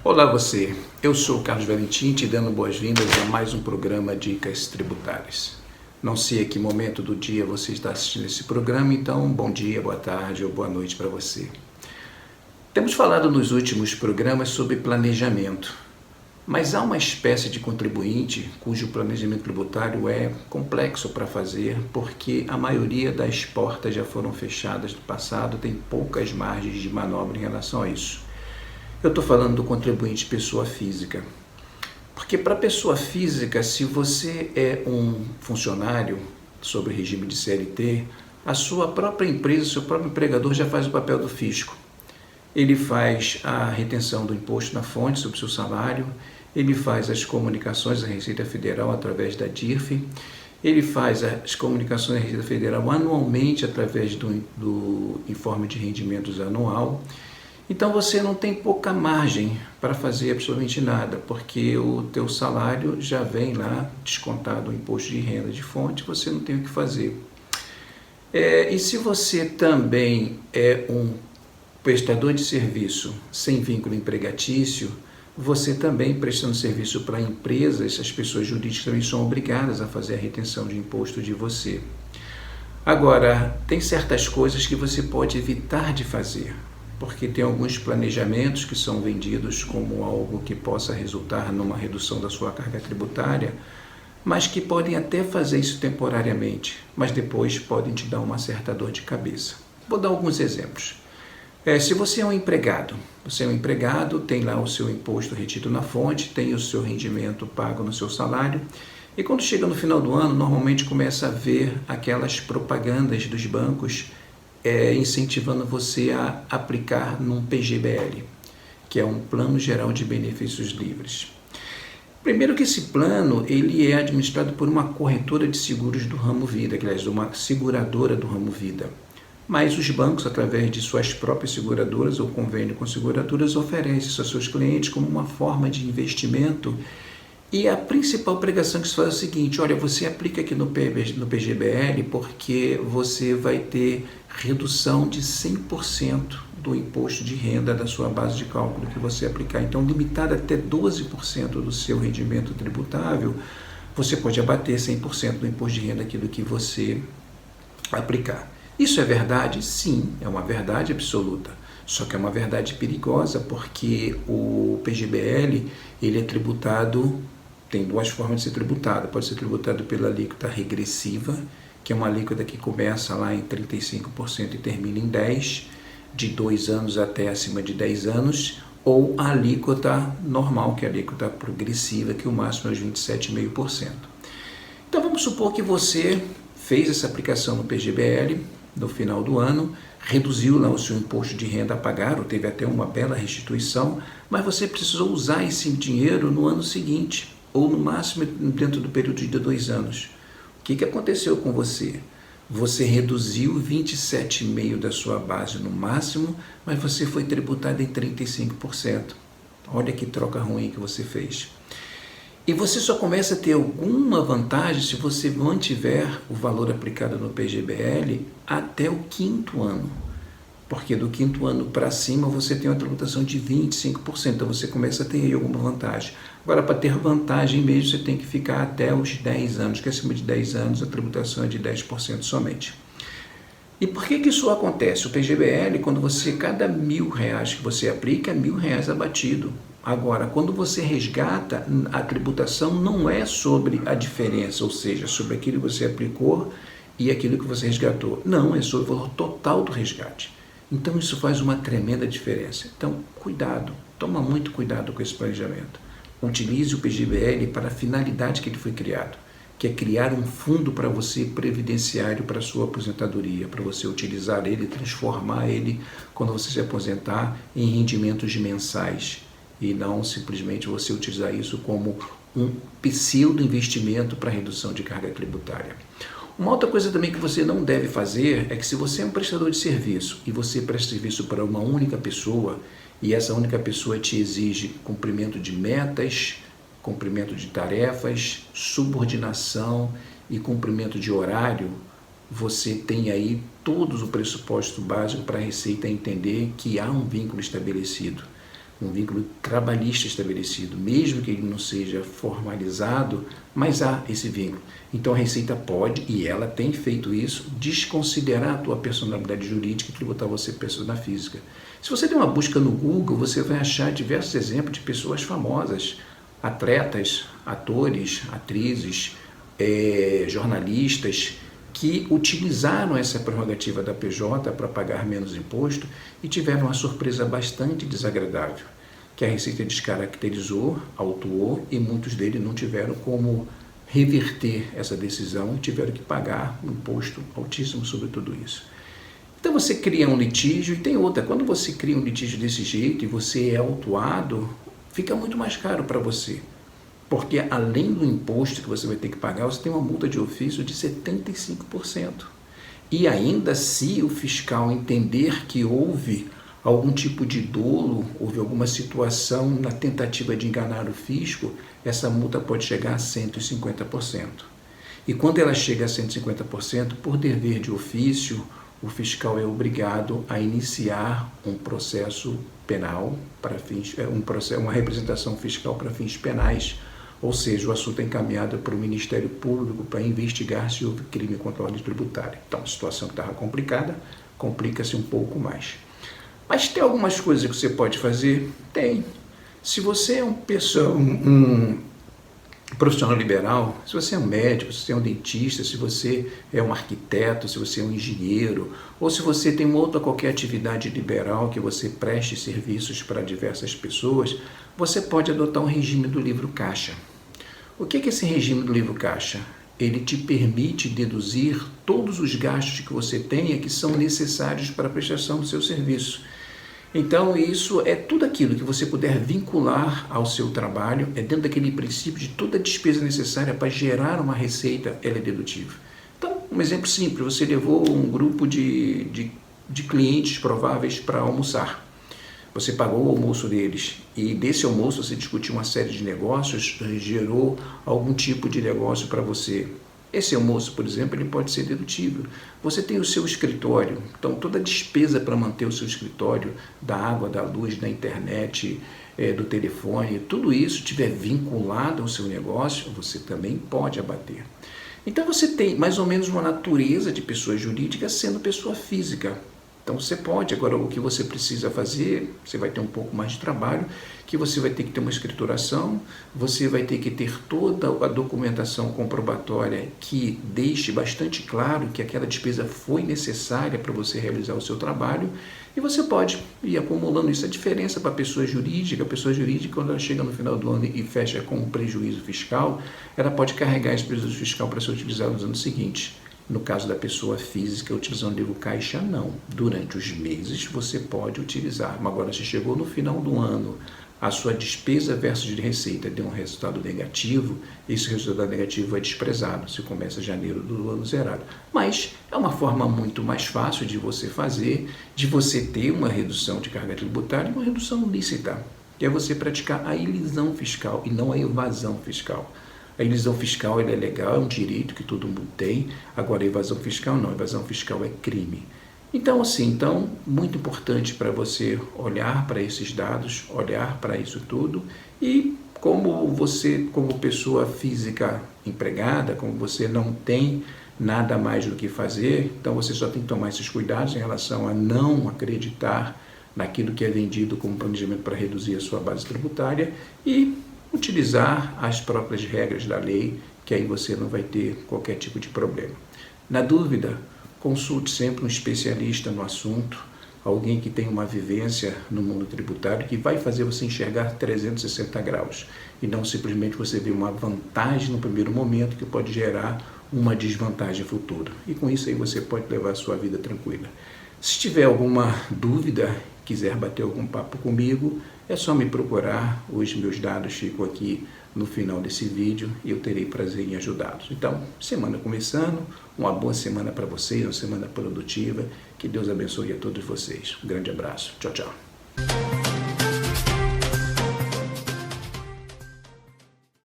Olá você, eu sou o Carlos Valentim, te dando boas-vindas a mais um programa Dicas Tributárias. Não sei a que momento do dia você está assistindo esse programa, então bom dia, boa tarde ou boa noite para você. Temos falado nos últimos programas sobre planejamento, mas há uma espécie de contribuinte cujo planejamento tributário é complexo para fazer porque a maioria das portas já foram fechadas no passado, tem poucas margens de manobra em relação a isso. Eu estou falando do contribuinte pessoa física. Porque para pessoa física, se você é um funcionário sob regime de CLT, a sua própria empresa, seu próprio empregador já faz o papel do fisco. Ele faz a retenção do imposto na fonte sobre o seu salário, ele faz as comunicações à Receita Federal através da DIRF, ele faz as comunicações à Receita Federal anualmente através do informe de rendimentos anual. Então você não tem pouca margem para fazer absolutamente nada, porque o teu salário já vem lá descontado o imposto de renda de fonte, você não tem o que fazer. E se você também é um prestador de serviço sem vínculo empregatício, você também prestando serviço para empresas, as pessoas jurídicas também são obrigadas a fazer a retenção de imposto de você. Agora, tem certas coisas que você pode evitar de fazer, porque tem alguns planejamentos que são vendidos como algo que possa resultar numa redução da sua carga tributária, mas que podem até fazer isso temporariamente, mas depois podem te dar uma certa dor de cabeça. Vou dar alguns exemplos. Se você é um empregado, tem lá o seu imposto retido na fonte, tem o seu rendimento pago no seu salário, e quando chega no final do ano, normalmente começa a ver aquelas propagandas dos bancos incentivando você a aplicar num PGBL, que é um Plano Geral de Benefícios Livres. Primeiro que esse plano ele é administrado por uma corretora de seguros do ramo vida, aliás, uma seguradora do ramo vida. Mas os bancos, através de suas próprias seguradoras ou convênio com seguradoras, oferecem isso aos seus clientes como uma forma de investimento. E a principal pregação que se faz é o seguinte: olha, você aplica aqui no PGBL porque você vai ter redução de 100% do imposto de renda da sua base de cálculo que você aplicar. Então, limitado até 12% do seu rendimento tributável, você pode abater 100% do imposto de renda aquilo que você aplicar. Isso é verdade? Sim, é uma verdade absoluta. Só que é uma verdade perigosa porque o PGBL ele é tributado, tem duas formas de ser tributado. Pode ser tributado pela alíquota regressiva, que é uma alíquota que começa lá em 35% e termina em 10%, de 2 anos até acima de 10 anos, ou a alíquota normal, que é a alíquota progressiva, que o máximo é 27,5%. Então vamos supor que você fez essa aplicação no PGBL no final do ano, reduziu lá o seu imposto de renda a pagar, ou teve até uma bela restituição, mas você precisou usar esse dinheiro no ano seguinte, ou no máximo dentro do período de 2 anos. O que aconteceu com você? Você reduziu 27,5% da sua base no máximo, mas você foi tributado em 35%. Olha que troca ruim que você fez. E você só começa a ter alguma vantagem se você mantiver o valor aplicado no PGBL até o 5º ano. Porque do 5º ano para cima você tem uma tributação de 25%, então você começa a ter aí alguma vantagem. Agora, para ter vantagem mesmo, você tem que ficar até os 10 anos, que acima de 10 anos a tributação é de 10% somente. E por que isso acontece? O PGBL, quando você, cada R$1.000 que você aplica, é R$1.000 abatido. Agora, quando você resgata, a tributação não é sobre a diferença, ou seja, sobre aquilo que você aplicou e aquilo que você resgatou. Não, é sobre o valor total do resgate. Então, isso faz uma tremenda diferença. Então, cuidado, toma muito cuidado com esse planejamento. Utilize o PGBL para a finalidade que ele foi criado, que é criar um fundo para você previdenciário para a sua aposentadoria, para você utilizar ele, transformar ele, quando você se aposentar, em rendimentos mensais. E não simplesmente você utilizar isso como um pseudo-investimento para redução de carga tributária. Uma outra coisa também que você não deve fazer é que se você é um prestador de serviço e você presta serviço para uma única pessoa e essa única pessoa te exige cumprimento de metas, cumprimento de tarefas, subordinação e cumprimento de horário, você tem aí todos o pressuposto básico para a Receita entender que há um vínculo estabelecido. um vínculo trabalhista estabelecido, mesmo que ele não seja formalizado, mas há esse vínculo. Então a Receita pode, e ela tem feito isso, desconsiderar a tua personalidade jurídica e tributar você pessoa física. Se você der uma busca no Google, você vai achar diversos exemplos de pessoas famosas, atletas, atores, atrizes, jornalistas, que utilizaram essa prerrogativa da PJ para pagar menos imposto e tiveram uma surpresa bastante desagradável, que a Receita descaracterizou, autuou, e muitos deles não tiveram como reverter essa decisão e tiveram que pagar um imposto altíssimo sobre tudo isso. Então você cria um litígio, e tem outra, quando você cria um litígio desse jeito e você é autuado, fica muito mais caro para você. Porque além do imposto que você vai ter que pagar, você tem uma multa de ofício de 75%. E ainda se o fiscal entender que houve algum tipo de dolo, houve alguma situação na tentativa de enganar o fisco, essa multa pode chegar a 150%. E quando ela chega a 150%, por dever de ofício, o fiscal é obrigado a iniciar um processo penal para fins, uma representação fiscal para fins penais. Ou seja, o assunto é encaminhado para o Ministério Público para investigar se houve crime contra a ordem tributária. Então, a situação que estava complicada, complica-se um pouco mais. Mas tem algumas coisas que você pode fazer? Tem. Se você é um profissional liberal, se você é um médico, se você é um dentista, se você é um arquiteto, se você é um engenheiro, ou se você tem outra qualquer atividade liberal que você preste serviços para diversas pessoas, você pode adotar um regime do livro caixa. O que é esse regime do livro caixa? Ele te permite deduzir todos os gastos que você tenha que são necessários para a prestação do seu serviço. Então, isso é tudo aquilo que você puder vincular ao seu trabalho, é dentro daquele princípio de toda a despesa necessária para gerar uma receita, ela é dedutível. Então, um exemplo simples, você levou um grupo de clientes prováveis para almoçar. Você pagou o almoço deles e desse almoço você discutiu uma série de negócios, gerou algum tipo de negócio para você. Esse almoço, por exemplo, ele pode ser dedutível. Você tem o seu escritório, então toda a despesa para manter o seu escritório, da água, da luz, da internet, do telefone, tudo isso estiver vinculado ao seu negócio, você também pode abater. Então você tem mais ou menos uma natureza de pessoa jurídica sendo pessoa física. Então você pode, agora o que você precisa fazer, você vai ter um pouco mais de trabalho, que você vai ter que ter uma escrituração, você vai ter que ter toda a documentação comprobatória que deixe bastante claro que aquela despesa foi necessária para você realizar o seu trabalho, e você pode ir acumulando isso. A diferença para a pessoa jurídica, quando ela chega no final do ano e fecha com um prejuízo fiscal, ela pode carregar esse prejuízo fiscal para ser utilizado nos anos seguintes. No caso da pessoa física, utilizando o livro caixa, não. Durante os meses você pode utilizar, mas agora se chegou no final do ano, a sua despesa versus de receita deu um resultado negativo, esse resultado negativo é desprezado, se começa janeiro do ano zerado. Mas é uma forma muito mais fácil de você fazer, de você ter uma redução de carga tributária e uma redução lícita, que é você praticar a ilisão fiscal e não a evasão fiscal. A ilisão fiscal ela é legal, é um direito que todo mundo tem, agora a evasão fiscal não, a evasão fiscal é crime. Então, assim, muito importante para você olhar para esses dados, olhar para isso tudo, e como você, como pessoa física empregada, como você não tem nada mais do que fazer, então você só tem que tomar esses cuidados em relação a não acreditar naquilo que é vendido como planejamento para reduzir a sua base tributária e utilizar as próprias regras da lei, que aí você não vai ter qualquer tipo de problema. Na dúvida, consulte sempre um especialista no assunto, alguém que tem uma vivência no mundo tributário, que vai fazer você enxergar 360 graus, e não simplesmente você ver uma vantagem no primeiro momento que pode gerar uma desvantagem futura. E com isso aí você pode levar a sua vida tranquila. Se tiver alguma dúvida, quiser bater algum papo comigo, é só me procurar. Os meus dados ficam aqui no final desse vídeo e eu terei prazer em ajudá-los. Então, semana começando, uma boa semana para vocês, uma semana produtiva. Que Deus abençoe a todos vocês. Um grande abraço. Tchau, tchau.